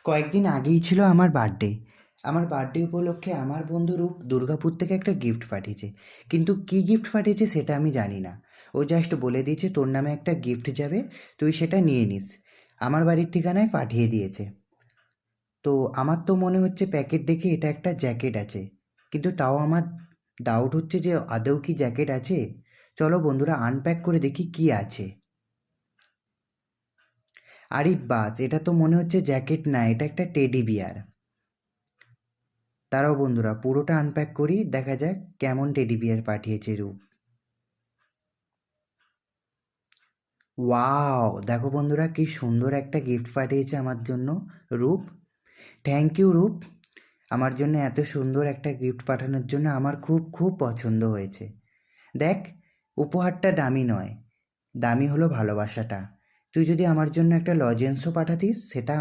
কয়েকদিন আগেই ছিল আমার বার্থডে। আমার বার্থডে উপলক্ষে আমার বন্ধু রূপ দুর্গাপুর থেকে একটা গিফট পাঠিয়েছে, কিন্তু কী গিফট পাঠিয়েছে সেটা আমি জানি না। ও জাস্ট বলে দিয়েছে তোর নামে একটা গিফট যাবে, তুই সেটা নিয়ে নিস। আমার বাড়ির ঠিকানায় পাঠিয়ে দিয়েছে। তো আমার তো মনে হচ্ছে প্যাকেট দেখে এটা একটা জ্যাকেট আছে, কিন্তু তাও আমার ডাউট হচ্ছে যে আদৌ কি জ্যাকেট আছে। চলো বন্ধুরা আনপ্যাক করে দেখি কি আছে। আরে বাস, এটা তো মনে হচ্ছে জ্যাকেট না, এটা একটা টেডি বিয়ার। তারাও বন্ধুরা পুরোটা আনপ্যাক করি, দেখা যাক কেমন টেডি বিয়ার পাঠিয়েছে রূপ। ওয়াও, দেখো বন্ধুরা কি সুন্দর একটা গিফট পাঠিয়েছে আমার জন্য রূপ। থ্যাংক ইউ রূপ, আমার জন্য এত সুন্দর একটা গিফট পাঠানোর জন্য। আমার খুব খুব পছন্দ হয়েছে। দেখ, উপহারটা দামি নয়, দামি হলো ভালোবাসাটা। তুই যদি আমার জন্য একটা লজেন্সও পাঠাতিস সেটা